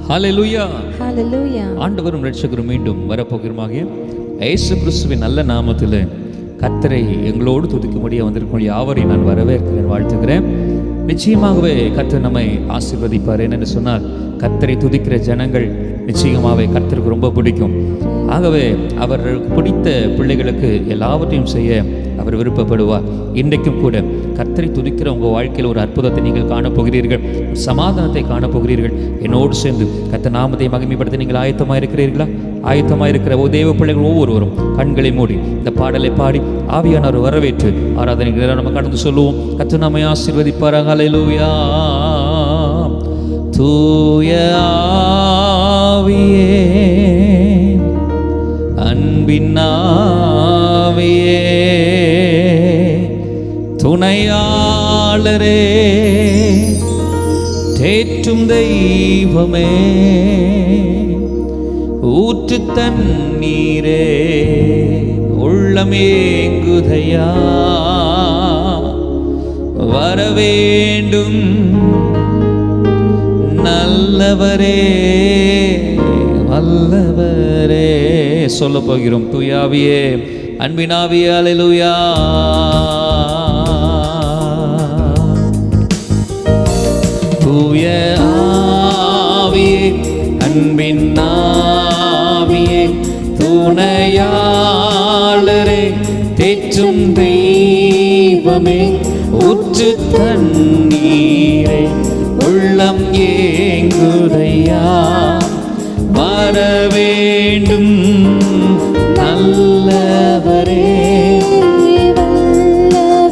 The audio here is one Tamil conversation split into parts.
ஹல்லேலூயா. ஹல்லேலூயா. ஆண்டவரும் இரட்சகரும் மீண்டும் வரப்போகிறோமாகிய இயேசு கிறிஸ்துவின் நல்ல நாமத்தில் கர்த்தரை எங்களோடு துதிக்கும்படியாக வந்திருக்கும் யாவரையும் நான் வரவேற்கிறேன், வாழ்த்துகிறேன். நிச்சயமாகவே கர்த்தர் நம்மை ஆசீர்வதிப்பார். என்னென்னு சொன்னால், கர்த்தரை துதிக்கிற ஜனங்கள் நிச்சயமாகவே கர்த்தருக்கு ரொம்ப பிடிக்கும். ஆகவே அவருக்கு பிடித்த பிள்ளைகளுக்கு எல்லாவற்றையும் செய்ய அவர் விருப்பப்படுவார். இன்றைக்கும் கூட கர்த்தரை துதிக்கிற உங்கள் வாழ்க்கையில் ஒரு அற்புதத்தை நீங்கள் காணப்போகிறீர்கள், சமாதானத்தை காணப்போகிறீர்கள். என்னோடு சேர்ந்து கர்த்தர் நாமத்தை மகிமைப்படுத்த நீங்கள் ஆயத்தமாக இருக்கிறீர்களா? ஆயத்தமாக இருக்கிற தேவ பிள்ளைகள் ஒவ்வொருவரும் கண்களை மூடி இந்த பாடலை பாடி ஆவியானவர் வரவேற்று ஆராதனைகளை நம்ம கடந்து சொல்லுவோம். கர்த்தர் நம்மை ஆசீர்வதிப்பாராக. ஹல்லேலூயா. தூய ஆவியே, அன்பின் ஆவியே, துணையாளரே, தேற்றும் தெய்வமே, ஊற்று தண்ணீரே, உள்ளமேங்குதையா, வரவேண்டும் நல்லவரே, வல்லவரே. சொல்ல போகிறோம். தூயாவியே, அன்பினாவியே, அல்லேலூயா. தூய ஆவியே, அன்பின் ஆவியே, துணையாளரே, தேற்றும் தெய்வமே, ஊற்று தண்ணீரே, உள்ளம் ஏங்குதையா, வரவேண்டும் நல்லவரே,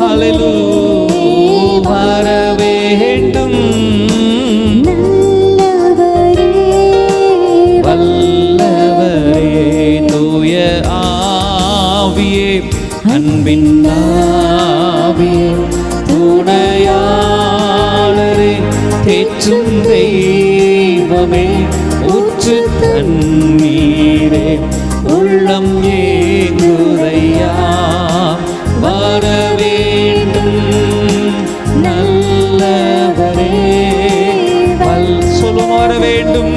அல்லேலூயா, வரவேண்டும் வல்லவரே. தூய ஆவியே, அன்பின் ஆவியே, துணையாளரே, தேற்றும் தெய்வமே, ஊற்று தண்ணீரே, உள்ளம் ஏங்குதையா, வரவேண்டும் நல்லவரே. சொல்லும் வரவேண்டும்,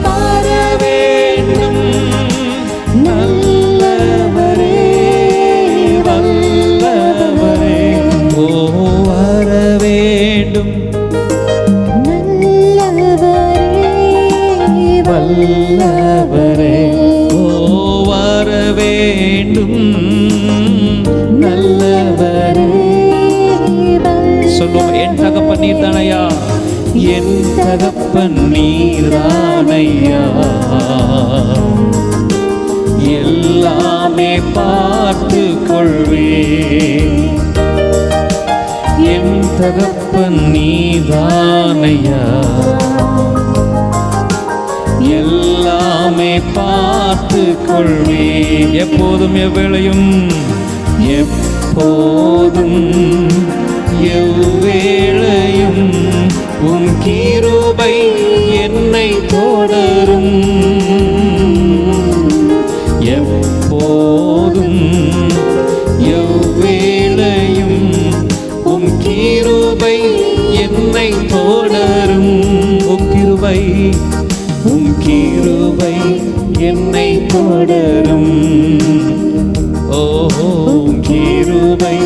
வரவேண்டும் நல்லவரே, வல்லவரே. ஓ வரவேண்டும் வல்லவரே, ஓ வரவேண்டும் நல்லவரே. சொல்லுவோம். என் தகப்பன் நீர்தானையா, என் தகப்பன் நீர்தானையா, எல்லாமே பார்த்து கொள்வே. என் தகப்பன் நீர்தானையா, எல்லாமே பார்த்து கொள்வே. எப்போதும் எவ்வேளையும், எப்போதும் எவ்வேளையும் உம் கிருபை என்னை தொடரும். எப்போதும் எவ்வேளையும் உம் கிருபை என்னை தொடரும். உம் கிருபை, உம் கிருபை என்னை தொடரும். ஓஹோ, உம் கிருபை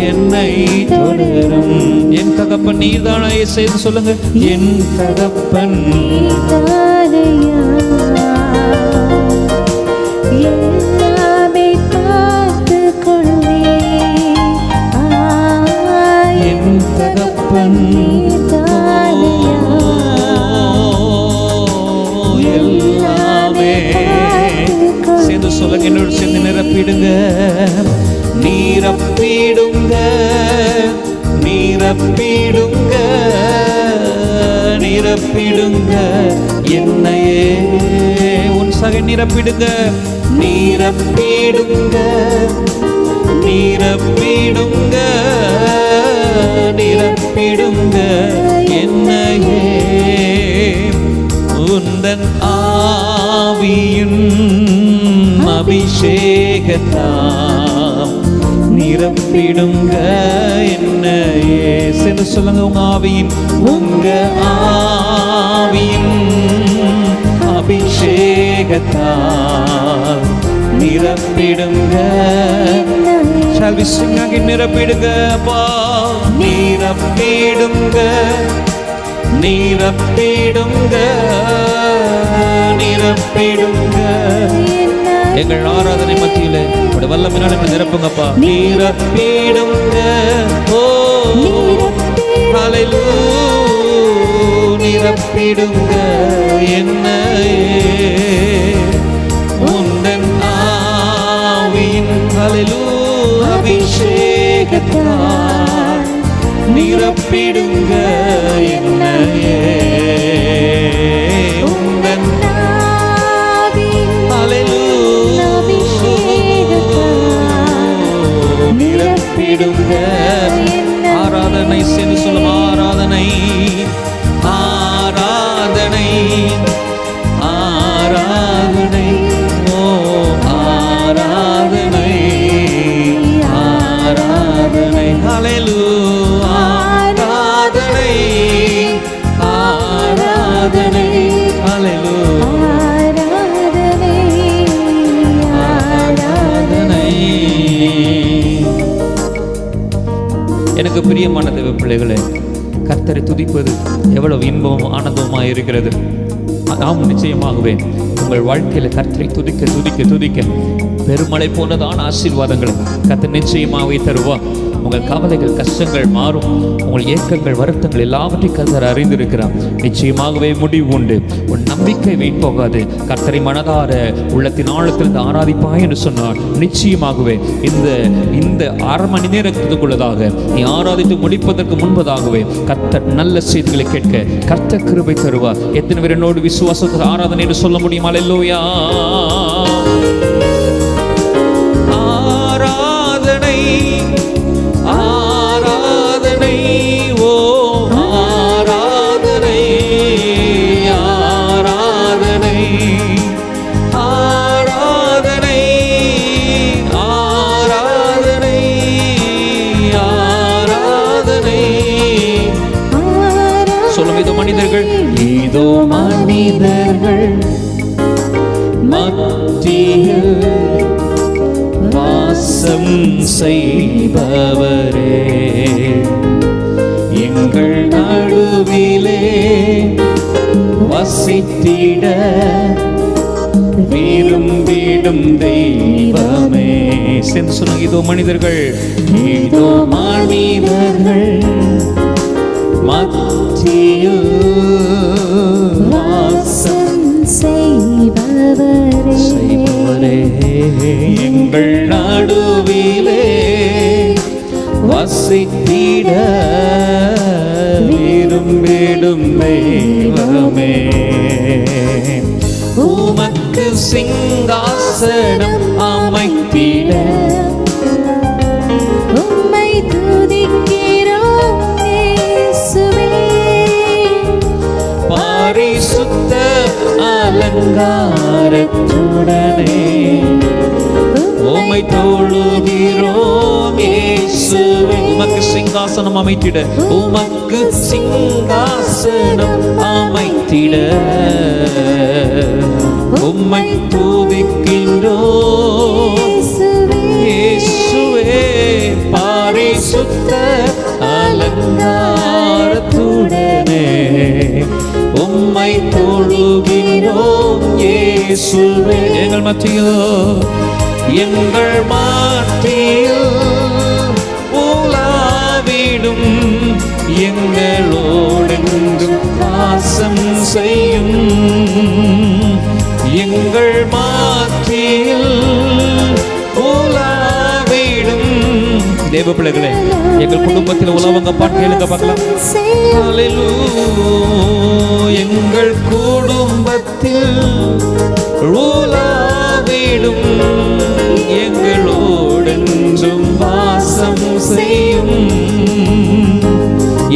என்னை தொடரும். என் தகப்பன் நீர்தானையா, செய்து சொல்லுங்க. என் தகப்பன் நீர்தானையா, எல்லாமே பார்த்து கொள்வே. என் தகப்பன் நீர்தானையா, எல்லாமே சேர்ந்து சொல்லுங்க. என்னோடு சேர்ந்து நிரப்பிடுங்க, நீரப்பிடுங்க, நீரப்பிடுங்க, நீரப்பிடுங்க என்னையே. உன் சகை நிரப்பிடுங்க, நீரப்பிடுங்க, நீரப்பிடுங்க, நீரப்பிடுங்க என்னையே. உந்தன் ஆவியின் அபிஷேகத்தாம் நிரப்பிடுங்க என்னையே. சேர்ந்து சொல்லுங்க, உங்க ஆவியின் அபிஷேகத்தால் நிரப்பிடுங்க. Shall we sing again? நிரப்பிடுங்க அப்பா, நிரப்பிடுங்க, நிரப்பிடுங்க, நிரப்பிடுங்க. எங்கள் ஆராதனை மத்தியில உடைய வல்லமையினால எங்களை நிரப்புங்கப்பா. நிரப்பிடுங்க, ஓ ஹல்லேலூயா, நிரப்பிடுங்க என்னையே உந்தன் ஆவியின் ஹல்லேலூயா அபிஷேகத்தால் நிரப்பிடுங்க என்னையே உந்தன் ஹல்லேலூயா நிரப்பிடுங்க. ஆராதனை சென்று சொல்லும், ஆராதனை ஆராதனை ஆராதனை, ஓ ஆராதனை ஆராதனை, ஹல்லேலூயா ஆராதனை ஆராதனை, ஹல்லேலூயா ஆராதனை. எனக்கு பிரியமான தேவ பிள்ளைகளே, கர்த்தரை துதிப்பது எவ்வளவு இன்பமும் ஆனந்தமாக இருக்கிறது. நாம் நிச்சயமாகவே உங்கள் வாழ்க்கையில் கர்த்தரை துதிக்க துதிக்க துதிக்க பெருமழை போன்றதான ஆசீர்வாதங்களை கர்த்தர் நிச்சயமாகவே தருவார். உங்கள் கவலைகள் கஷ்டங்கள் மாறும். உங்கள் ஏக்கங்கள் வருத்தங்கள் எல்லாவற்றையும் கர்த்தர் அறிந்திருக்கிறார். நிச்சயமாகவே முடிவு உண்டு. உன் நம்பிக்கை வீண் போகாது. கர்த்தரை மனதார உள்ளத்தின் ஆழத்திலிருந்து ஆராதிப்பாய் என்று சொன்னார். நிச்சயமாகவே இந்த அரை மணி நேரத்துக்குள்ளதாக நீ ஆராதித்து முடிப்பதற்கு முன்பதாகவே கர்த்தர் நல்ல செய்திகளை கேட்க கர்த்தர் கிருபை தருவார். எத்தனை பேர் என்னோடு விசுவாசத்தில் ஆராதனை என்று சொல்ல முடியும்? அல்லேலூயா ஆராதனை ஆராதனை, ஓ ஆராதனை ஆராதனை ஆராதனை ஆராதனை ஆராதனை. சொல்லும், இதோ மனிதர்கள், இதோ மனிதர்கள் மத்தியில் வாசம் செய்பவரே, எங்கள் நடுவிலே வசித்திட விரும்பிடும் தெய்வமே. சென்று சொல்லுங்க, இதோ மனிதர்கள், இதோ மனிதர்கள் மத்தியில் வாசம் செய்பவரே, எங்கள் நடுவிலே வசித்திட விரும்பிடும் தெய்வமே. உமக்கு சிங்காசனம் அமைத்திட உம்மை துதிக்கிறோம் இயேசுவே. பரிசுத்த அலங்காரத்துடனே உம்மை தொழுகிறோம் இயேசுவே. உமக்கு சிங்காசனம் அமைத்திட, உமக்கு சிங்காசனம் அமைத்திட உம்மை துதிக்கின்றோம் இயேசுவே. பரிசுத்த அலங்காரத்துடனே உம்மை தொழுகிறோம் இயேசுவே. எங்கள் மத்தியில் உலாவிடும் எங்களோடென்றும் வாசம் செய்யும். எங்கள் மத்தியில் உலாவிடும் தேவ பிள்ளைகளே, எங்கள் குடும்பத்தில் உலவங்க பாட்டு கேளுங்க பார்க்கலாம். ஹல்லேலூயா, எங்கள் குடும்பத்தில் உலாவிடும் எங்களோடென்றும் வாசம் செய்யும்.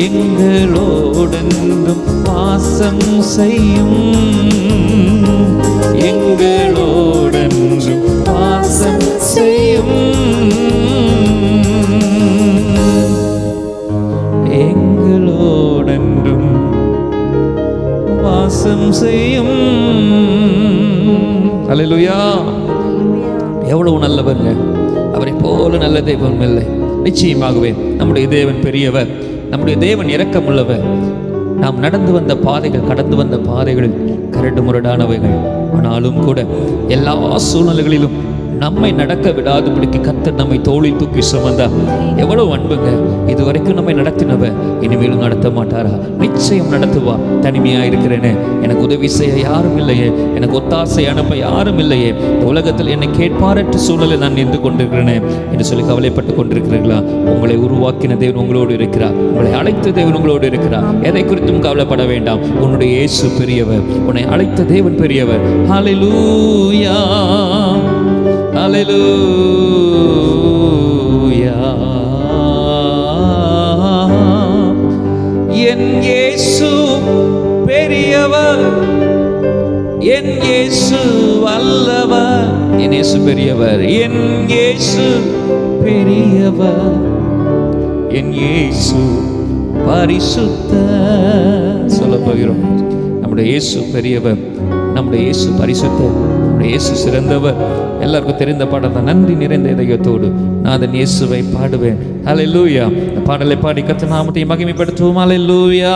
எங்களோடென்றும் வாசம் செய்யும். எங்களோடென்றும் வாசம் செய்யும். அல்லேலூயா. எவ்வளவு நல்லவருங்க, அவரை போல நல்ல தெய்வம் இல்லை. நிச்சயமாகவே நம்முடைய தேவன் பெரியவர், நம்முடைய தேவன் இரக்கமுள்ளவர். நாம் நடந்து வந்த பாதைகள், கடந்து வந்த பாதைகளில் கரடு முரடானவைகள், ஆனாலும் கூட எல்லா சூழ்நிலைகளிலும் நம்மை நடக்க விடாதபடிக்கு கர்த்தர் நம்மை தோளில் தூக்கி சுமந்தார். எவ்வளவு அன்புங்க. இதுவரைக்கும் நம்மை நடத்தினவ இனிமேலும் நடத்த மாட்டாரா? நிச்சயம் நடத்துவா. தனிமையா இருக்கிறேனே, எனக்கு உதவி செய்ய யாரும் இல்லையே, எனக்கு ஒத்தாசை அனுப்ப யாரும் இல்லையே, உலகத்தில் என்னை கேட்பாரற்ற சூழலில் நான் நின்று கொண்டிருக்கிறேனே என்று சொல்லி கவலைப்பட்டு கொண்டிருக்கிறீர்களா? உங்களை உருவாக்கின தேவன் உங்களோடு இருக்கிறார், உங்களை அழைத்த தேவன் உங்களோடு இருக்கிறார். எதை குறித்தும் கவலைப்பட வேண்டாம். உன்னுடைய இயேசு பெரியவர், உன்னை அழைத்த தேவன் பெரியவர். ஹல்லேலூயா, ஹல்லேலூயா. என் இயேசு பெரியவர், என் இயேசு வல்லவர், என் இயேசு பெரியவர், என் இயேசு பெரியவர், என் இயேசு பரிசுத்தர். சொல்ல போகிறோம், நம்முடைய இயேசு பெரியவர், நம்முடைய இயேசு பரிசுத்தர், நம்முடைய இயேசு சிறந்தவர். எல்லாருக்கும் தெரிந்த பாடல் தான். நன்றி நிறைந்த இதயத்தோடு நாதன் இயேசுவை பாடுவேன். ஹல்லேலூயா. இந்த பாடலை பாடி கர்த்தர் நாமத்தை மகிமைப்படுத்துவோம். ஹல்லேலூயா.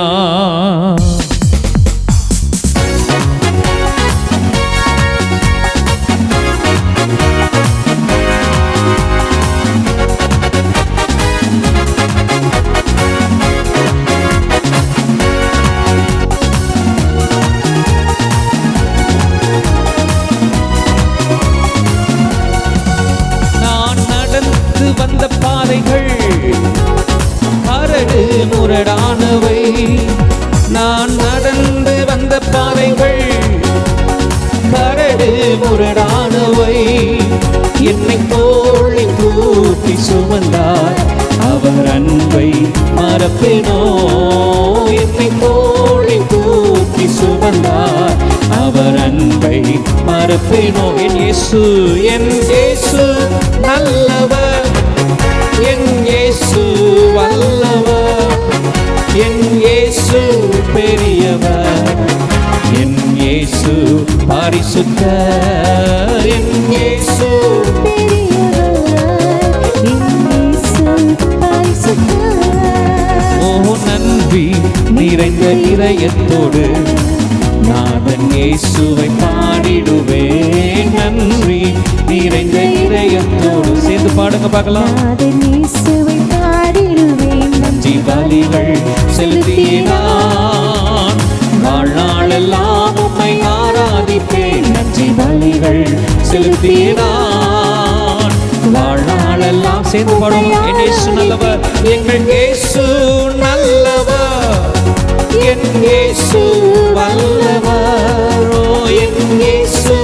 வந்த பாதைகள் கரடு முரடானவை, நான் நடந்து வந்த பாதைகள் கரடு முரடானவை. என்னை தோளில் தூக்கி சுமந்தார், அவர் அன்பை மறப்பேனோ. என்னை தோளில் தூக்கி சுமந்தார், அவர் அன்பை மறப்பேனோ. என் இயேசு, என் இயேசு நல்லவர், என் இயேசு வல்லவர், என் இயேசு பெரியவர், என் இயேசு பரிசுத்தர், என் இயேசு ஓ நன்றி நிறைந்த இதயத்தோடு நாதன் இயேசுவை பாடிடுவேன். நன்றி நிறைந்த இதயத்தோடு சேர்ந்து பாடுங்க பார்க்கலாம். நன்றி பலிகள் செலுத்தினான், வாழ்நாளெல்லாம் உம்மை ஆராதிப்பேன். நன்றி பலிகள் செலுத்தினான், வாழ்நாளெல்லாம் சேர்ந்து பாடுவோம். என் இயேசு நல்லவர், எங்கள் இயேசு நல்லவர், என் இயேசு வல்லவர், என் இயேசு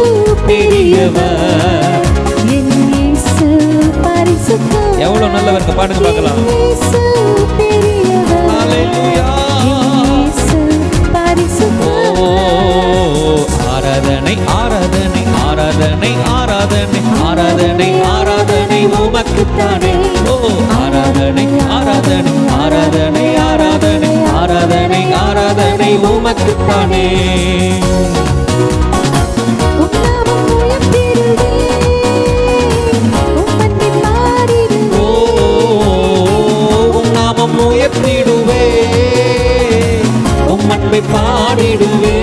பெரியவர், என் இயேசு பரிசுத்தர். எவ்வளவு நல்லவர், பாடுங்க பார்க்கலாம். ஹல்லேலூயா. ஆராதனை ஆராதனை ஆராதனை ஆராதனை ஆராதனை ஆராதனை உமக்குத்தானே. ஓ ஆராதனை ஆராதனை ஆராதனை ஆராதனை ஆராதனை ஆராதனை உமக்குத்தானே. நாமம் உயர்த்திடுவே, உம் அன்பை பாடிடுவே.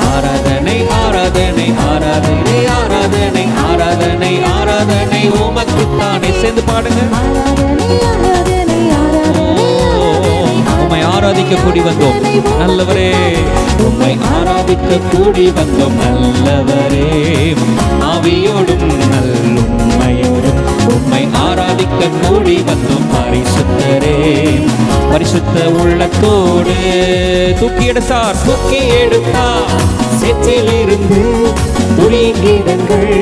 ஆராதனை ஆராதனை ஆராதனை ஆராதனை ஆராதனை ஆராதனை உமக்குத்தானே. சேர்ந்து பாடுங்க. உம்மை ஆராதிக்க கூடி வந்தோம் நல்லவரே, உம்மை ஆராதிக்க கூடி வந்தோம் நல்லவரே. ஆவியோடும் நல்லுண்மையோடும் உம்மை ஆராதிக்க கூடி வந்தோம் பரிசுத்தரே. பரிசுத்த உள்ளத்தோடு தூக்கி எடுத்தார், தூக்கி எடுத்தார் சேற்றிலிருந்து துரிகீதங்கள்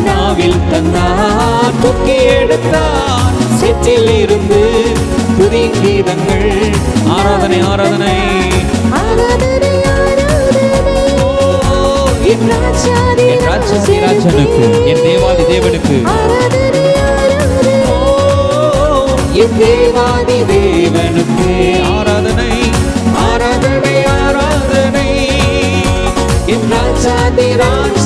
நாவில் தந்தார். தூக்கி எடுத்தார் சேற்றிலிருந்து துரிகீதங்கள். ஆராதனை ஆராதனை என் ராஜாதி ராஜனுக்கு, என் தேவாதி தேவனுக்கு, என் தேவாதி தேவனுக்கு ஆராதனை ஆராதனை ஆராதனை. என் ராஜாதி ராஜ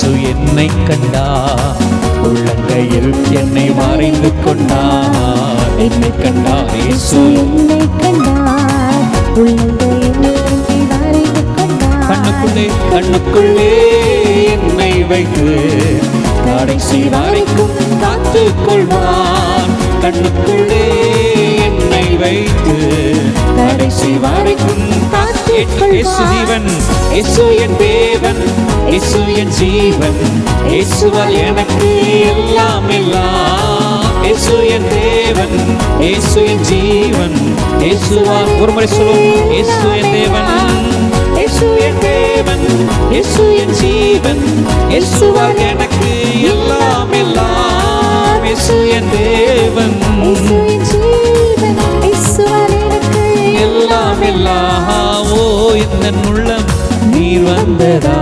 இயேசு என்னை கண்டார், உள்ளங்கையில் என்னை வரைந்து கொண்டார். என்னை கண்டார் இயேசு என்னை கண்டார், உள்ளங்கையில் என்னை வரைந்து கொண்டார். கண்ணுக்குள்ளே என்னை வைத்து கடைசி வரைக்கும் காத்துக் கொள்வார். கண்ணுக்குள்ளே என்னை வைத்து கடைசி வரைக்கும் காத்துக் கொள்வார். இயேசு ஜீவன், இயேசு என் தேவன், இயேசு என் ஜீவன், இயேசுவால் எனக்கு எல்லாம் எல்லாம். இயேசு என் தேவன், இயேசு என் ஜீவன், இயேசுவால். ஒரு முறை சொல்லுவோம். இயேசு என் தேவன், இயேசு என் தேவன், இயேசு என் ஜீவன், இயேசுவால் எனக்கு எல்லாம் எல்லாம். இயேசு என் தேவன், இயேசு என் ஜீவன், இயேசுவால் எனக்கு எல்லாம் எல்லாம். ஓ இந்த உள்ளம் நீர் வந்ததா,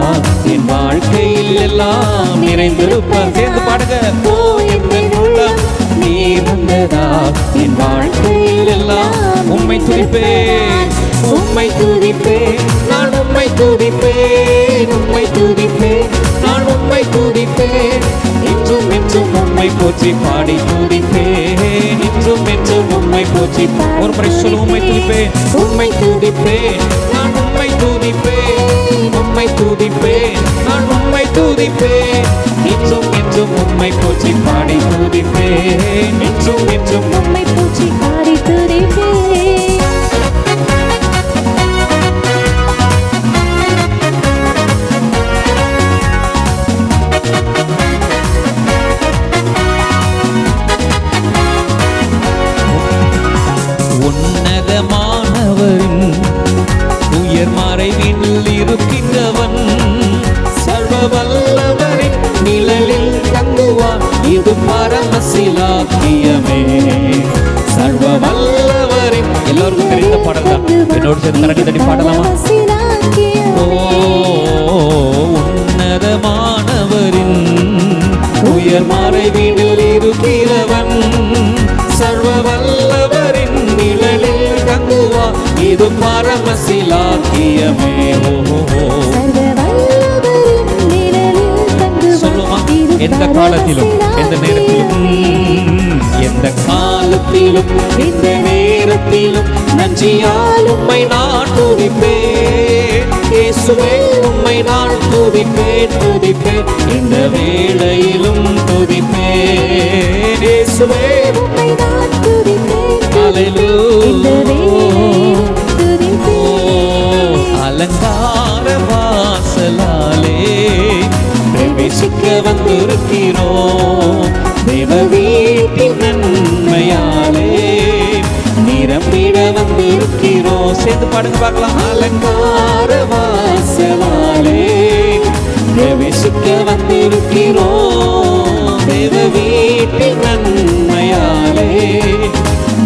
என் வாழ்க்கையில் எல்லாம் நிறைந்திருப்பார். சேர்ந்து பாடுங்க. ஓ இந்த உள்ளம் நீர் வந்ததா, என் வாழ்க்கையில் எல்லாம் உம்மை துதிப்பேன், உம்மை துதிப்பேன், நான் உம்மை துதிப்பேன், உம்மை துதிப்பேன், நான் உம்மை துதிப்பேன். இன்றும் என்றும் உம்மை போற்றி பாடி துதிப்பேன், இன்றும் என்றும் உம்மை போற்றி. ஒரு முறை சொல்ல. உம்மை துதிப்பேன், உம்மை துதிப்பேன், நான் உம்மை துதிப்பேன், உம்மை துதிப்பேன், நான் உம்மை துதிப்பேன். இன்றும் என்றும் உம்மை போற்றி பாடி துதிப்பேன், இன்றும் என்றும் உம்மை போற்றி பாடி துதிப்பேன். உன்னதமானவரின் உயர் மறைவினில் இருக்கின்றவன், சர்வ வல்லவரின் நிழலில் தங்குவான். இது பரமசிலாக்கியமே. சர்வ வல்லவரின். எல்லாருக்கும் தெரிந்த பாடல் தான். என்னோடு சேர்ந்து கரடி தட்டி பாடலாமா? ஓ உன்னதமானவரின் உயர் மறைவினில் இருக்கிறவன், சர்வ வல்லவரின் நிழலில் தங்குவான். இது பரமசிலாக்கியமே. சொல்லுமா? எந்த காலத்திலும் எந்த நேரத்திலும், எந்த காலத்திலும் எந்த நேரத்திலும் நன்றியால் உம்மை நான் துதிப்பேன். இயேசுவே உம்மை நான் துதிப்பேன், துதிப்பேன், இந்த வேளையிலும் துதிப்பேன். இயேசுவே உம்மை நான் துதிப்பேன், அல்லேலூயா. அலங்கார வாசலாலே பிரவேசிக்க வந்திருக்கிறோம். தேவ வீட்டின் நன்மையாலே நிரம்பிட வந்திருக்கிறோம். சேர்ந்து பாடுங்க பார்க்கலாம். அலங்கார வாசலாலே பிரவேசிக்க வந்திருக்கிறோம். தேவ வீட்டின் நன்மையாலே.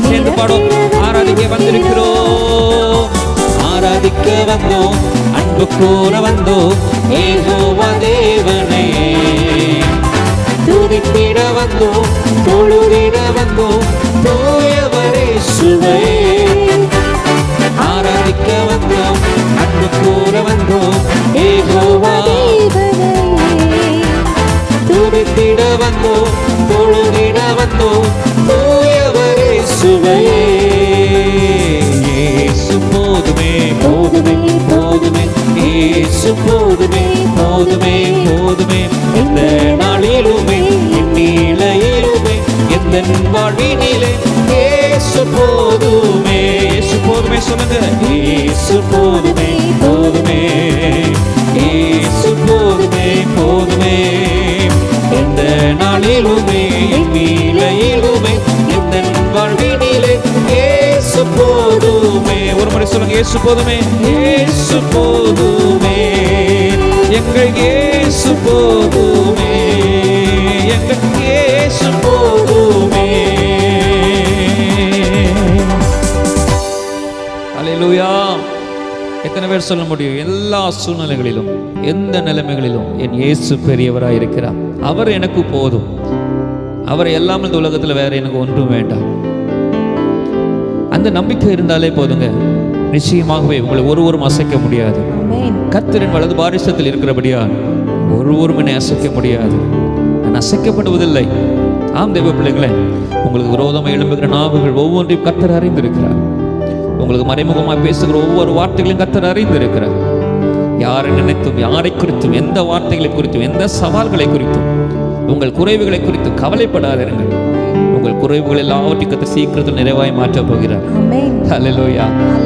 சேர்ந்து பாடும். ஆராதிக்க வந்திருக்கிறோம், ஆராதிக்க வந்தோம், அன்பு கூற வந்தோம். யெகோவா தேவனே துதித்திட வந்தோம், தொழுதிட வந்தோம், தூயவரே இயேசுவே. ஆராதிக்க வந்தோம், அன்பு கூற வந்தோம். யெகோவா துதித்திட வந்தோம், தொழுதிட வந்தோம், தூயவரே இயேசுவே. இயேசு போதுமே, போதுமே, போதுமே, இயேசு போதுமே, போதுமே, போதுமே. எந்த நாளிலுமே, எந்நிலையிலுமே, எந்த வாழ்வினிலே இயேசு போதுமே. இயேசு போதுமே சொல்லுங்க. இயேசு போதுமே, போதுமே, இயேசு போதுமே, போதுமே. எந்த நாளிலுமே, எந்நிலையிலுமே, எந்த வாழ்வினிலே இயேசு போதுமே. ஒரு முறை சொல்லுங்க. இயேசு போதுமே, இயேசு போதுமே, எங்கள் இயேசு போதுமே, எங்கள் இயேசு போதுமே. அல்லேலூயா. எத்தனை பேர் சொல்ல முடியும்? எல்லா சூழ்நிலைகளிலும் எந்த நிலைமைகளிலும் என் இயேசு பெரியவராய் இருக்கிறார். அவர் எனக்கு போதும். அவர் எல்லாமே இந்த உலகத்தில் வேற எனக்கு ஒன்றும் வேண்டாம். அந்த நம்பிக்கை இருந்தாலே போதுங்க. நிச்சயமாகவே உங்களை ஒருவரும் அசைக்க முடியாது. கர்த்தரின் வலது பாரிசத்தில் இருக்கிறபடியா ஒருவரும் என்னை அசைக்க முடியாது, நான் அசைக்கப்படுவதில்லை. ஆம் தேவ பிள்ளைகளே, உங்களுக்கு விரோதமாக எழும்புகிற நாவுகள் ஒவ்வொன்றையும் கர்த்தர் அறிந்திருக்கிறார். உங்களுக்கு மறைமுகமாக பேசுகிற ஒவ்வொரு வார்த்தைகளையும் கர்த்தர் அறிந்திருக்கிறார். யாரை நினைத்தும், யாரை குறித்தும், எந்த வார்த்தைகளை குறித்தும், எந்த சவால்களை குறித்தும், உங்கள் குறைவுகளை குறித்து கவலைப்படாதிருங்கள். உங்கள் குறைவுகள் எல்லாவற்றையும் கர்த்தர் சீக்கிரத்தில் நிறைவாய் மாற்றப் போகிறார். ஹல்லேலூயா.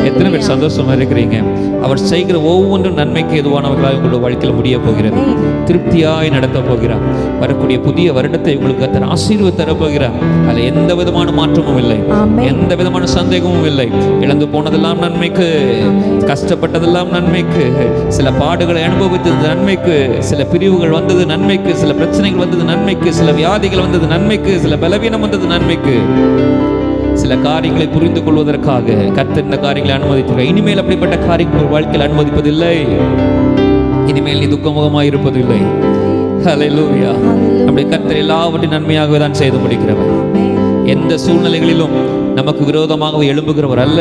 எத்தனை பேர் சந்தோஷமா இருக்கிறீங்க? அவர் செய்கிற ஒவ்வொன்றும் நன்மைக்கு எதுவானவர்களாக உங்களுடைய வாழ்க்கையில் முடிய போகிறது. திருப்தியாய் நடத்த போகிறார். வரக்கூடிய புதிய வருடத்தை உங்களுக்கு கர்த்தர் ஆசீர்வாதம் தரப்போகிறார். அதில் எந்த விதமான மாற்றமும் இல்லை, எந்த விதமான சந்தேகமும் இல்லை. இழந்து போனதெல்லாம் நன்மைக்கு, கஷ்டப்பட்டதெல்லாம் நன்மைக்கு, சில பாடுகளை அனுபவித்தது நன்மைக்கு, சில பிரிவுகள் வந்தது நன்மைக்கு, சில பிரச்சனைகள் வந்தது நன்மைக்கு, சில வியாதிகள் வந்தது நன்மைக்கு, சில பலவீனம் வந்தது நன்மைக்கு. சில காரியங்களை புரிந்து கொள்வதற்காக கர்த்தர் இந்த காரியங்களை அனுமதித்திருக்கிறார். இனிமேல் அப்படிப்பட்ட காரியங்கள் ஒரு வாழ்க்கையில் அனுமதிப்பதில்லை. இனிமேல் நீ துக்கமுகமாக இருப்பதில்லை. ஹல்லேலூயா. நம்முடைய கர்த்தர் எல்லாவற்றையும் நன்மையாகவே தான் செய்து முடிக்கிறவர். எந்த சூழ்நிலைகளிலும் நமக்கு விரோதமாக எழும்புகிறவர் அல்ல.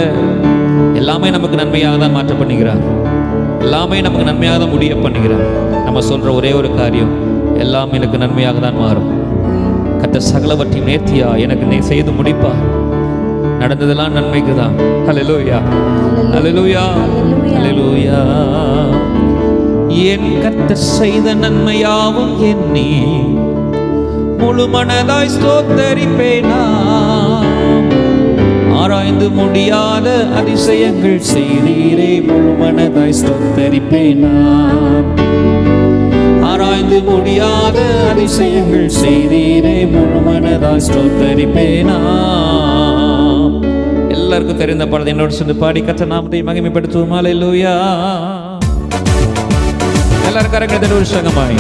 எல்லாமே நமக்கு நன்மையாக தான் மாற்ற பண்ணுகிறார். எல்லாமே நமக்கு நன்மையாக தான் முடிய பண்ணுகிறார். நம்ம சொல்ற ஒரே ஒரு காரியம், எல்லாம் எனக்கு நன்மையாக தான் மாறும். கர்த்தர் சகலவற்றையும் நேர்த்தியா எனக்கு செய்து முடிப்பார். நடந்ததெல்லாம் நன்மைக்கு தான். ஹல்லேலூயா, ஹல்லேலூயா, ஹல்லேலூயா. என் கர்த்தர் செய்த நன்மையாவும் எண்ணி முழு மனதாய் ஸ்தோத்தரிப்பேனா. ஆராய்ந்து முடியாத அதிசயங்கள் செய்தீரே, முழு மனதாய் ஸ்தோத்தரிப்பேனா. ஆராய்ந்து முடியாத அதிசயங்கள் செய்தீரே, முழு மனதாய் ஸ்தோத்தரிப்பேனா. எல்லாருக்கும் தெரிந்த பாடல் என்னோடு சேர்ந்து பாடி கர்த்தர் நாமத்தை மகிமைப்படுத்துவோம். ஹல்லேலூயா. எல்லாரும் கரங்களை ஒரு சங்கமாய்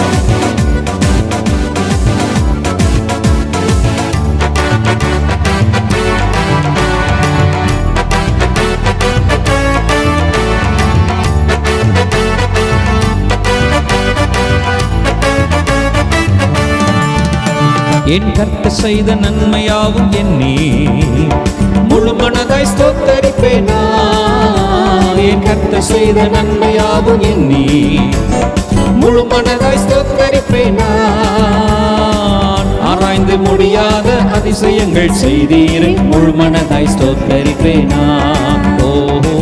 என் கர்த்தர் செய்த நன்மையாவும் எண்ணி முழு மனதாய் ஸ்தோத்தரிப்பேனா. என் கர்த்தர் செய்த நன்மையாவும் எண்ணி முழு மனதாய் ஸ்தோத்தரிப்பேனா. ஆராய்ந்து முடியாத அதிசயங்கள் செய்தீரே, முழு மனதாய் ஸ்தோத்தரிப்பேனா. ஓஹோ,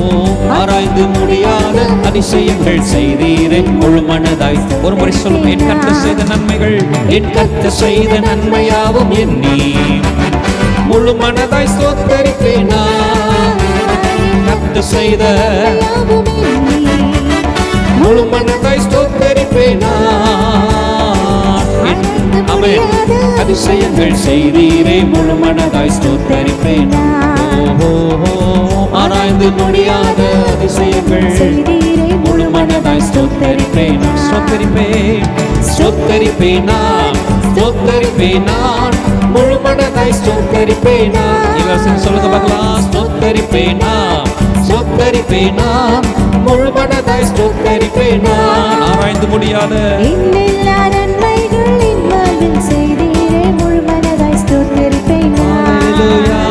ஆராய்ந்து முடியாத அதிசயங்கள் செய்தீரே, முழு மனதாய். ஒரு முறை சொல்லும், என் கர்த்தர் செய்த நன்மைகள், என் கர்த்தர் செய்த நன்மையாவும் எண்ணி முழு மனதாய் ஸ்தோத்தரிப்பேனா. கர்த்தர் செய்த முழு மனதாய் ஸ்தோத்தரிப்பேனா. ஆமென். அதிசயங்கள் செய்தீரே, முழு மனதாய் ஸ்தோத்தரிப்பேனா. ஓஹோ, ஆராய்ந்து முடியாத அதிசயங்கள் முழு மனதாய் ஸ்தோத்தரிப்பேனா. ஸ்தோத்தரிப்பேன், ஸ்தோத்தரிப்பேனா, ஸ்தோத்தரிப்பேனா, முழு மனதாய் ஸ்தோத்தரிப்பேனா. இலவசம் சொல்லுங்க பார்க்கலாம். ஸ்தோத்தரிப்பேனா, ஸ்தோத்தரிப்பேனா, முழு மனதாய் ஸ்தோத்தரிப்பேனா. ஆராய்ந்து முடியாத நன்மைகள் என் வாழ்வில் செய்தீரே, முழு மனதாய் ஸ்தோத்தரிப்பேனா. ஹல்லேலூயா.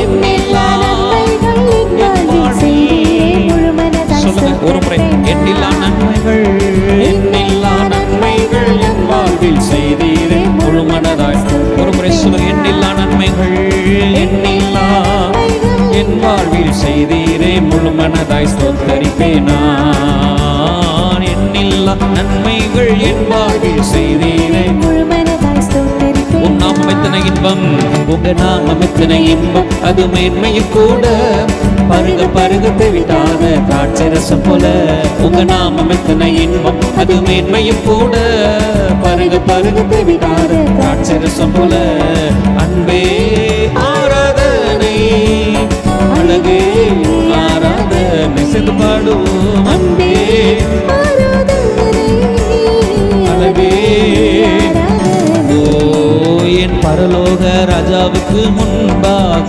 எண்ணில்லா நன்மைகள் என் வாழ்வில் செய்தீரே, முழு மனதாய் சொல்லுங்க ஒரு முறை. எண்ணில்லா நன்மைகள், எண்ணில்லா நன்மைகள் என் வாழ்வில் செய்தீரே, முழு மனதாய். ஒரு முறை சொல்லுங்க. எண்ணில்லா நன்மைகள், எண்ணில்லா என் வாழ்வில் செய்தீரே, முழு மனதாய் ஸ்தோத்தரிப்பேனா. எண்ணில்லா நன்மைகள் என் வாழ்வில் செய்தீரே, முழு மனதாய் ஸ்தோத்தரிப்பேனா. உன் நாமம் எத்தனை இன்பம், உங்க நாமம் எத்தனை இன்பம், அது மேன்மையும் கூட. பருக பருக தெவிட்டாத திராட்சரசம் போல. உங்க நாமம் எத்தனை இன்பம், அது மேன்மையும் கூட. பருக பருக தெவிட்டாத திராட்சரசம் போல. அன்பே ஆராதனை, அழகே ஆராதனை, சேர்ந்து பாடுவோம். அன்பே அழகே. ஓ, என் பரலோக ராஜாவுக்கு முன்பாக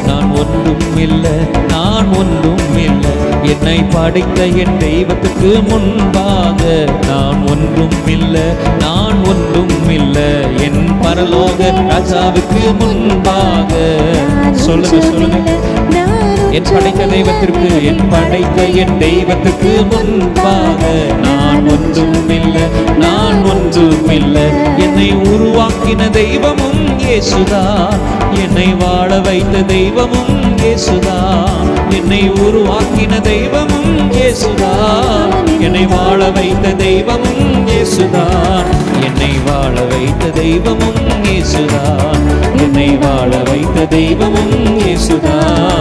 நான் ஒன்றும் இல்லை, நான் ஒன்றும் இல்லை. என்னை படைத்த என் தெய்வத்துக்கு முன்பாக நான் ஒன்றும் இல்லை, நான் ஒன்றும் இல்லை. என் பரலோக ராஜாவுக்கு முன்பாக. சொல்லுங்க சொல்லுங்க. என் படைத்த தெய்வத்திற்கு, என் படைத்த என் தெய்வத்திற்கு முன்பாக நான் ஒன்றுமில்லை, நான் ஒன்றுமில்லை. என்னை உருவாக்கின தெய்வமும் இயேசுதான், என்னை வாழ வைத்த தெய்வமும் இயேசுதான். என்னை உருவாக்கின தெய்வமும் இயேசுதான், என்னை வாழ வைத்த தெய்வமும் இயேசுதான். என்னை வாழ வைத்த தெய்வமும் இயேசுதான், என்னை வாழ வைத்த தெய்வமும் இயேசுதான்.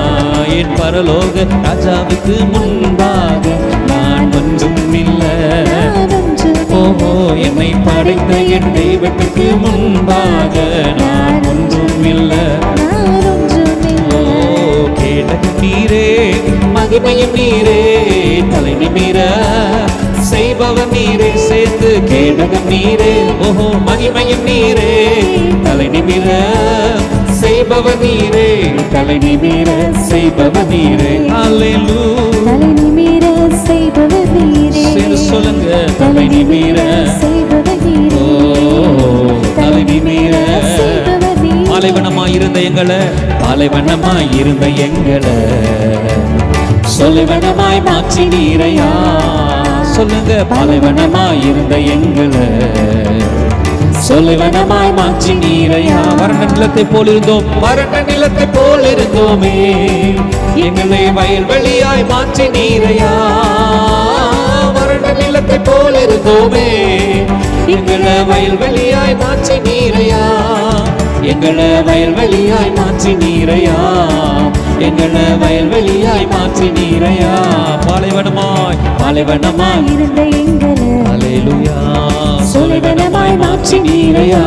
என் பரலோக ராஜாவுக்கு முன்பாக நான் ஒன்றுமில்லை. ஓஹோ, என்னை படைத்த என் தெய்வத்துக்கு முன்பாக நான் ஒன்றுமில்லை. கேடகம் நீரே, மகிமையும் நீரே, தலை நிமிர செய்பவர் நீரே. சேர்த்து கேடகம் நீரே, ஓஹோ மகிமையும் நீரே, தலை நிமிர செய்பவர் நீரே, தலை நிமிர செய்பவர் நீரே. அல்லேலூயா, தலை நிமிர செய்பவர் நீரே. சரி சொல்லுங்க, தலை நிமிர செய்பவர் நீரே. தலை நிமிர. பாலைவனமாய் இருந்த எங்களை, பாலைவனமாய் இருந்த எங்களை சொல்லிவனமாய் மாற்றி நீரையா. சொல்லுங்க, பாலைவனமாய் இருந்த எங்களை சொல்லிவனமாய் மாற்றி நீரையா. வறண்ட நிலத்தை போல் இருந்தோம், வறண்ட நிலத்தை போல் இருந்தோமே, எங்களை வயல்வெளியாய் மாற்றி நீரையா. வறண்ட நிலத்தை போல் இருந்தோமே, எங்களை வயல்வெளியாய் மாற்றி நீரையா. எங்களை வயல்வெளியாய் மாற்றி நீரையா, எங்களை வயல்வெளியாய் மாற்றி நீரையா. பாலைவனமாய், பாலைவனமாய் இருந்த எங்களை அல்லேலூயா, சொல்லிவனமாய் மாற்றி நீரையா.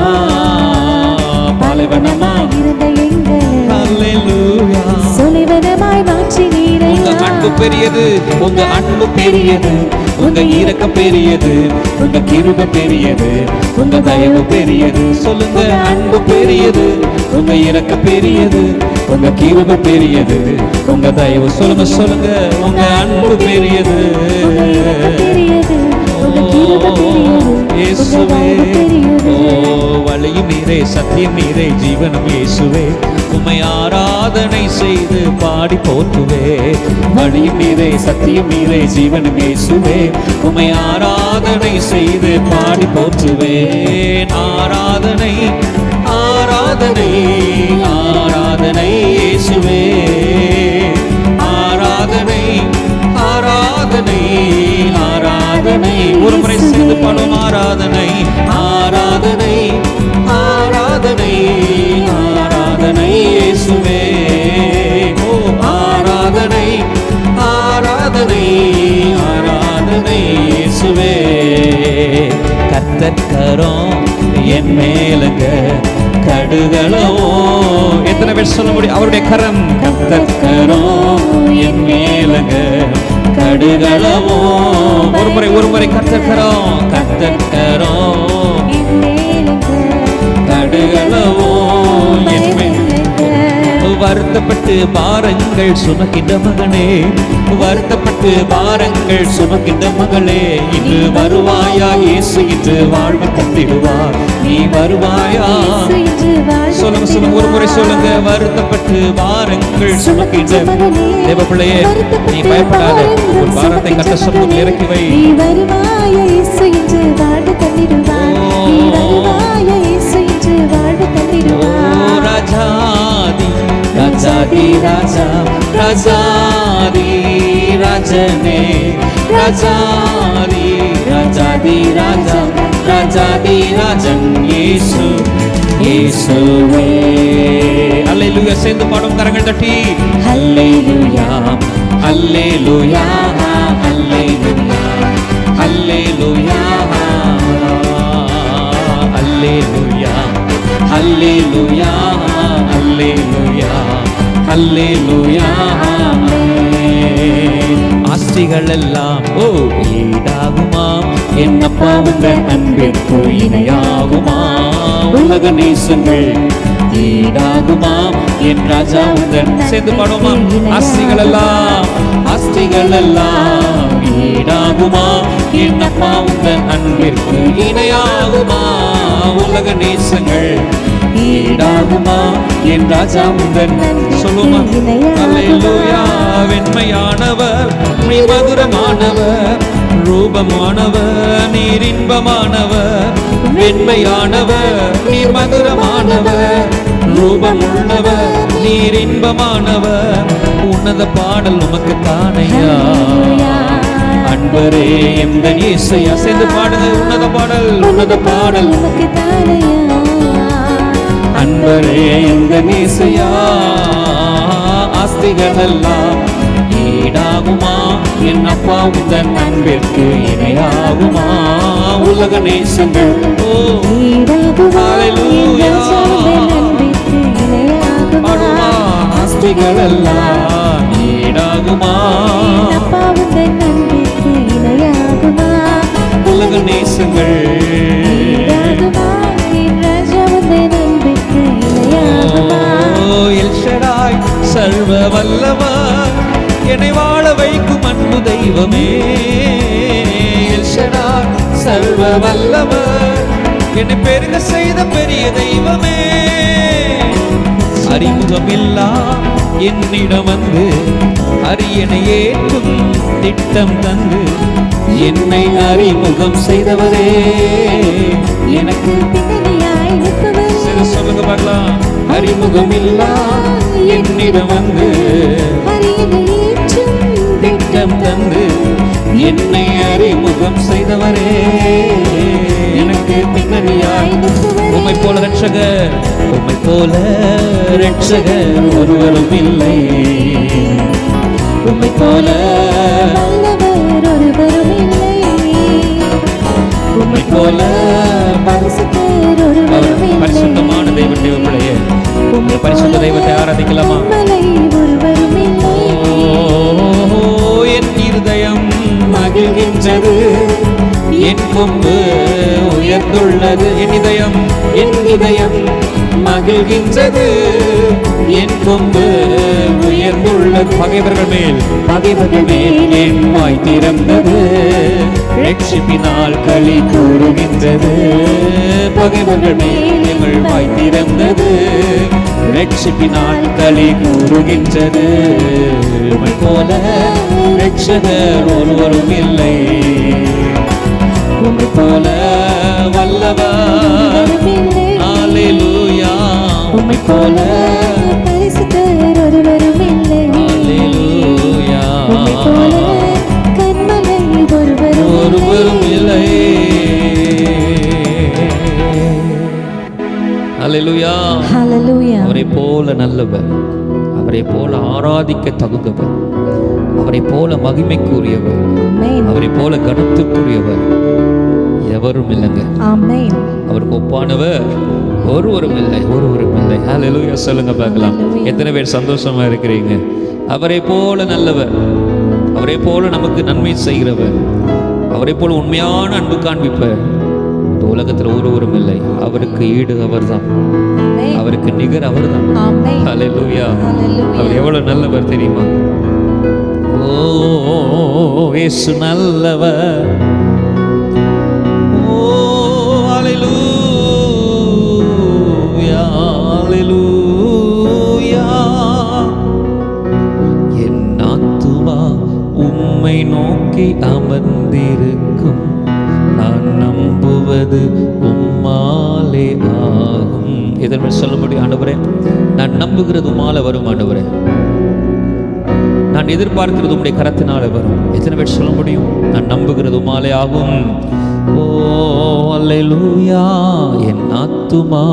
பாலைவனமாய் இருந்த எங்களை அல்லேலூயா. சொல்லிவனமாய் மாற்றி நீரையா. உங்க அன்பு பெரியது, உங்க அன்பு பெரியது, உங்க இரக்கம் பெரியது, உங்க கிருபை பெரியது, உங்க தயவு பெரியது. சொல்லுங்க, அன்பு பெரியது, உங்க இரக்கம் பெரியது, உங்க கிருபை பெரியது, உங்க தயவு. சொல்லுங்க சொல்லுங்க, உங்க அன்பு பெரியது. இயேசுவே, ஓ வழியும் நீரே, சத்தியம் நீரே, ஜீவனும் இயேசுவே. உம்மை ஆராதனை செய்து பாடி போற்றுவே. வழியும் நீரே, சத்தியம் நீரே, ஜீவனும் இயேசுவே. உம்மை ஆராதனை செய்து பாடி போற்றுவேன். ஆராதனை, ஆராதனை, ஆராதனை இயேசுவே. ஆராதனை, ஆராதனை, ஆராதனை. ஒரு முறை சேர்ந்து பாடும். ஆராதனை, ஆராதனை, ஆராதனை, ஆராதனை இயேசுவே. ஓ ஆராதனை, ஆராதனை, ஆராதனை இயேசுவே. கர்த்தர் கரம் என் மேலங்க கடுகளோ. எத்தனை பேர் சொல்ல முடியும்? அவருடைய கரம், கர்த்தர் கரம் என் மேலங்க கடுகளவோ. ஒரு முறை, ஒரு முறை. கர்த்தர் கரம், கர்த்தர் கரம் கடுகளவோ என் மேல். வருத்தப்பட்டு பாரங்கள் சுமக்கின்ற மகனே, வருத்தப்பட்டு பாரங்கள் சுமக்கின்ற மகளே, இன்று வருவாயா இயேசு, இன்று வாழ்வு தந்திடுவார். நீ வருவாயா? சொல்லுங்க சொல்லுங்க, ஒரு முறை சொல்லுங்க. வருத்தப்பட்டு பாரங்கள் சுமக்கின்ற தேவ பிள்ளையே, நீ பயப்படாத. உன் பாரத்தை கர்த்தர் சமூகத்தில் இறக்கி வை. நீ வருவாயா இயேசு, இன்று வாழ்வு தந்திடுவார். நீ வருவாயா இயேசு, இன்று வாழ்வு தந்திடுவார். ராஜாதி ராஜாதி ராஜா, ராஜாதி ராஜனே, ராஜாதி ராஜாதி ராஜா, ராஜாதி ராஜன் இயேசு, இயேசுவே. அல்லேலூயா. சேர்ந்து பாடும், கரங்கள் தட்டி. அல்லேலூயா, அல்லேலூயா, அல்லேலூயா, அல்லேலூயா, அல்லேலூயா, அல்லேலூயா, அல்லேலூயா, அல்லேலூயா. ஆஸ்திகள் எல்லாம் ஓ ஈடாகுமா, என்னப்பா உங்க அன்பிற்கு இணையாகுமா. உலக நேசங்கள் ஈடாகுமா, என் ராஜா உந்தன். சேர்ந்து பாடுமா. ஆஸ்திகள் எல்லாம், ஆஸ்திகள் எல்லாம் ஈடாகுமா? என் அப்பா உந்தன் அன்பிற்கு இணையாகுமா? உலக நேசங்கள் ஈடாகுமா? என் ராஜா உந்தன் சொல்லுமா? அல்லேலூயா. வெண்மையானவர் நீ மதுரமானவர், ரூபமானவர் நீர் இன்பமானவர். வெண்மையானவர் நீர் மதுரமானவர், ரூபமுள்ளவர் நீர் இன்பமானவர். உன்னத பாடல் உமக்கு தானையா அன்பரே எந்த இசையா. சேர்ந்து பாடுங்க. உன்னத பாடல், உன்னத பாடல் உமக்கு தானையா அன்பரே எந்த இசையா. ஆஸ்திகள் எல்லாம் ஈடாகுமா? என் அப்பா உந்தன் அன்பிற்கு இணையாகுமா? உலக நேசங்கள் ஈடாகுமா? ஹல்லேலூயா. என் ராஜாவின் அன்பிற்கு இணையாகுமா? ஆஸ்திகள் எல்லாம் ஈடாகுமா? என் அப்பா உந்தன் அன்பிற்கு இணையாகுமா? உலக நேசங்கள் ஈடாகுமா? என் ராஜா உந்தன் அன்பிற்கு இணையாகுமா? எல் ஷடாய் சர்வ வல்லவர் என்னை வாழ வைக்கும் அன்பு தெய்வமே. எல் ஷடாய் சர்வ வல்லவர் என்னை பெருக செய்த பெரிய தெய்வமே. அறிமுகமில்லா என்னிடம் வந்து அரியணை ஏற்றும் திட்டம் தந்து என்னை அறிமுகம் செய்தவரே. எனக்கு பின்னணியாய் நிற்பவர் சொல்லுங்க பார்க்கலாம். அறிமுகமில்லா என்னிடம் வந்து அரியணை ஏற்றும் திட்டம் தந்து என்னை அறிமுகம் செய்தவரே. எனக்கு பின்னணியாய் உம்மை போல ரட்சகர், உம்மை போல ரட்சகர் ஒருவரும் இல்லை. உம்மை போல வல்லவர் ஒருவரும் இல்லை. உம்மை போல பரிசுத்தர் ஒருவரும் இல்லை. பரிசுத்தமான தெய்வ பிள்ளையே, உம்மை பரிசுத்த போல தெய்வத்தை ஆராதிக்கலாமா? கன்மலை ஒருவரும் இல்லை. என் இருதயம் மகிழ்கின்றது, என் கொம்பு உயர்ந்துள்ளது. என் இதயம் மகிழ்கின்றது, என் கொம்பு உயர்ந்துள்ளது. பகைவர்கள் மேல் என் வாய் திறந்தது, ரட்சிப்பினால் களி கூறுகின்றது. பகைவர்கள் மேல் எங்கள் வாய் திறந்தது, ரட்சிப்பினால் களி கூறுகின்றது. உம்மை போல ரட்சகர் ஒருவரும் இல்லை. உம்மை போல வல்லவர் அல்லேலூயா. உம்மை போல பரிசுத்தர் ஒருவரும் இல்லை. அல்லேலூயா. உம்மை போல கன்மலை ஒருவரும் இல்லை. அல்லேலூயா. ஹல்லேலூயா. அவரை போல நல்லவர், அவரை போல ஆராதிக்க தகுந்தவர், அவரை போல மகிமைக்குரியவர், ஆமென். அவரை போல கனத்துக்குரியவர் எவரும் இல்லைங்க. ஆமென். அவருக்கு ஒப்பானவர் ஒருவரும் இல்லை. ஹல்லேலூயா. சொல்லுங்க பார்க்கலாம். எத்தனை பேர் சந்தோஷமா இருக்கிறீங்க? அவரை போல நல்லவர், அவரை போல நமக்கு நன்மை செய்கிறவர், அவரை போல உண்மையான அன்பு காண்பிப்பவர் இந்த உலகத்தில் ஒருவரும் இல்லை. அவருக்கு ஈடு அவர்தான், ஆமென். அவருக்கு நிகர் அவர்தான். ஆமென். ஹல்லேலூயா. ஹல்லேலூயா. அவர் எவ்வளவு நல்லவர் தெரியுமா? ஓ இயேசு நல்லவர். ஓ ஹல்லேலூயா, ஹல்லேலூயா. என் ஆத்துமா உம்மை நோக்கி அமர்ந்திருக்கும், நான் நம்புவது உம்மாலே ஆகும். எதற்கு சொல்ல முடியும்? ஆண்டவரே, நான் நம்புகிறது உம்மால வரும். ஆண்டவரே, நான் எதிர்பார்க்கிறது உம்முடைய கரத்தினால வரும். எத்தனை பேர் சொல்ல முடியும்? நான் நம்புகிறது உம்மாலே ஆகும். ஓ அல்லேலூயா. என் ஆத்துமா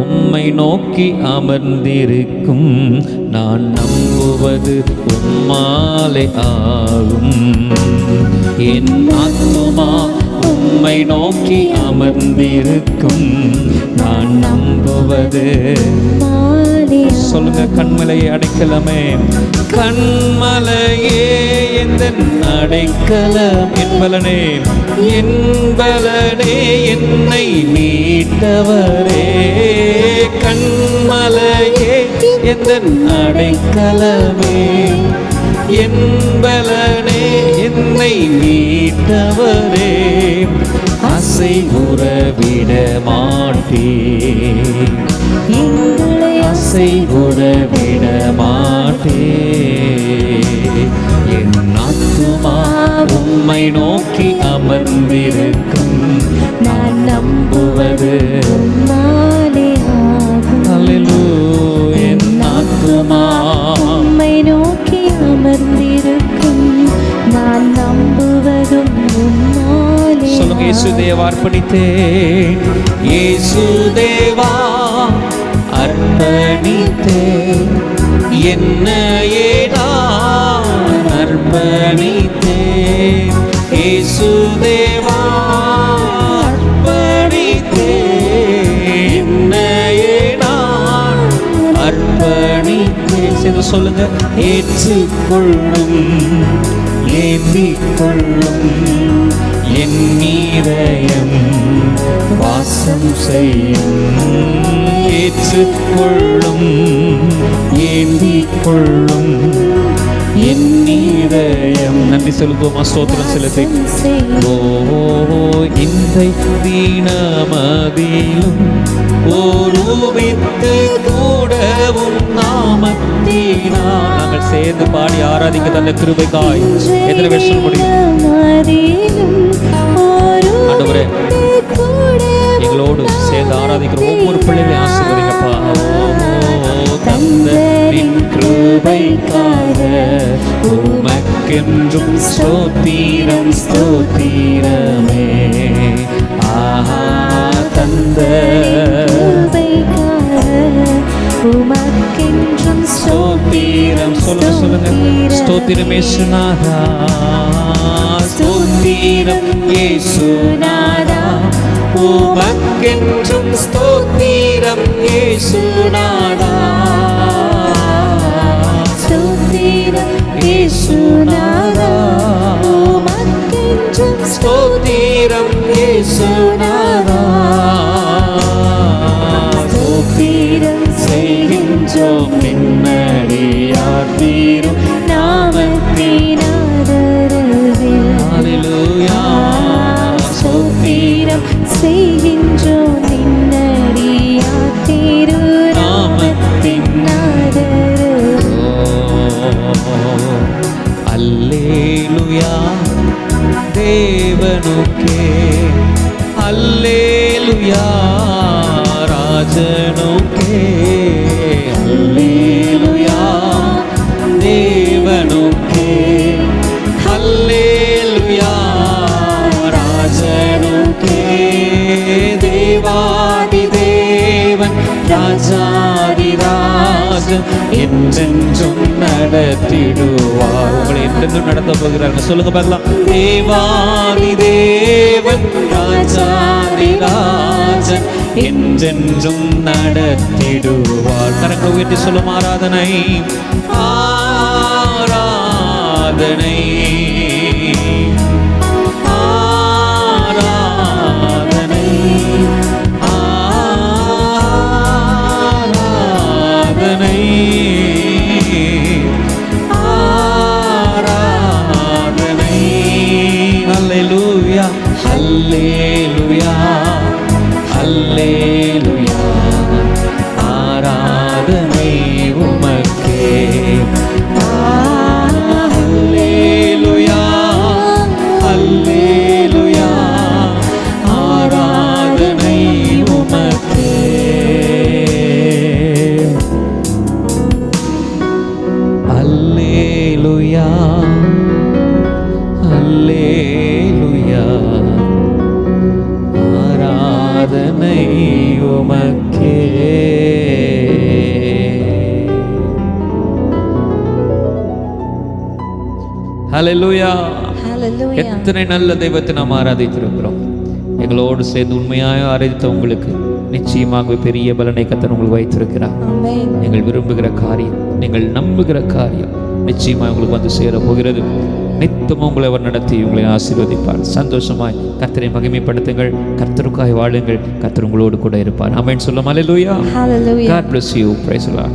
உம்மை நோக்கி அமர்ந்திருக்கும், நான் நம்புவது உம்மாலே ஆகும். என் ஆத்துமா உம்மை நோக்கி அமர்ந்திருக்கும், நான் நம்புவது. சொல்லுங்க. கண்மலையை அடைக்கலமே, கண்மலையே எந்தன் அடைக்கலம், என்பலனே என்னை மீட்டவரே. கண்மலையே எந்தன் அடைக்கலமே, என்பலனே என்னை மீட்டவரே அசைவுற விட மாட்டேன், எங்களை அசைவுற விட மாட்டேன். என் ஆத்துமா உம்மை நோக்கி அமர்ந்திருக்கும், நான் நம்புவது உம்மாலே ஆகும். அல்லேலூயா. என் ஆத்துமா உம்மை நோக்கி அமர்ந்திருக்கும், நான் நம்புவதும் உம்மாலே சொல்லுங்க. இயேசு தேவா அர்ப்பணித்தேன், இயேசு தேவா அர்ப்பணித்தேன், என்னையே நான் அர்ப்பணித்தேன். இயேசு தேவா அர்ப்பணித்தேன், என்னையே நான் அர்ப்பணித்தேன். சேர்ந்து சொல்லுங்க. ஏற்றுக்கொள்ளும், ஏந்திக்கொள்ளும் என் இதயம் வாசம் செய்யும். ஏற்றுக்கொள்ளும், ஏந்திக்கொள்ளும் என் இதயம். நன்றி சொல்லுவோமா? ஸ்தோத்திரம் செலுத்தி. ஓ இந்த தீனமதிலும் ஒருமித்து கூடவும் நாமத்தினா நாங்கள் சேர்ந்து பாடி ஆராதிக்க தந்த கிருபைக்காய் எத்தனை பேர் சொல்ல முடியும்? ஆண்டவரே, எங்களோடு சேர்ந்து ஆராதிக்கிற ஒவ்வொரு பிள்ளைகளையும் ஆசீர்வதிங்கப்பா. தந்த நின் கிருபைக்காக உமக்கென்றும் ஸ்தோத்திரம், ஸ்தோத்திரமே. ஆஹா, தந்த உமக்கென்றும் ஸ்தோத்திரம். சொல்லுங்க, சொல்லுங்க. ஸ்தோத்திரம் இயேசுநாதா, ஸ்தோத்திரம் இயேசுநாதா, உமக்கென்றும் ஸ்தோத்திரம் இயேசுநாதா, ஸ்தோத்திரம் இயேசுநாதா, உமக்கென்றும் ஸ்தோத்திரம் இயேசுநாதா. ஸ்தோத்திரம் செய்கின்றோம் நின்னடியார் தீரும் நாமத்தின் ஆதரவில். ஹல்லேலூயா. ஸ்தோத்திரம் செய்கின்றோம் நின்னடியார் திரு நாமத்தின் ஆதரவில். அல்லேலூயா தேவனுக்கே, அல்லேலூயா ராஜனுக்கே, அல்லேலூயா தேவனுக்கே, அல்லேலூயா ராஜனுக்கே. தேவாதி தேவன் ராஜாதி ராஜன் என்றென்றும் நடத்திடுவார். உங்களை என்றென்றும் நடத்த போகிறாங்க. சொல்லுங்க பார்க்கலாம். தேவாதி தேவன் ராஜாதி ராஜன் என்றென்றும் நடத்திடுவார். கரங்களை உயர்த்தி சொல்லும். ஆராதனை, ஆராதனை, ஆராதனை, ஆராதனை, ஆராதனை. அல்லேலூயா, அல்லேலூயா, அல்லேலூயா. ஆராதனை உமக்கே. அல்லேலூயா, அல்லேலூயா. ஆராதனை உமக்கே. அல்லேலூயா, அல்லேலூயா. ஆராதனை உமக்கே. ஹல்லேலூயா. Hallelujah. எத்தனை நல்ல தெய்வத்தை நாம் ஆராதித்திருக்கிறோம். எங்களோடு சேர்ந்து உண்மையாக ஆராதித்த உங்களுக்கு நிச்சயமாக பெரிய பலனை கர்த்தர் உங்களுக்கு வைத்திருக்கிறார். Amen. நீங்கள் விரும்புகிற காரியம், நீங்கள் நம்புகிற காரியம் நிச்சயமாக உங்களுக்கு வந்து சேர போகிறது. நித்தமும் உங்களை அவர் நடத்தி உங்களை ஆசீர்வதிப்பார். சந்தோஷமாய் கர்த்தரை மகிமைப்படுத்துங்கள், கர்த்தருக்காய் வாழுங்கள், கர்த்தர் உங்களோடு கூட இருப்பார். ஆமென் சொல்லும். ஹல்லேலூயா. Hallelujah. God bless you. Praise the Lord.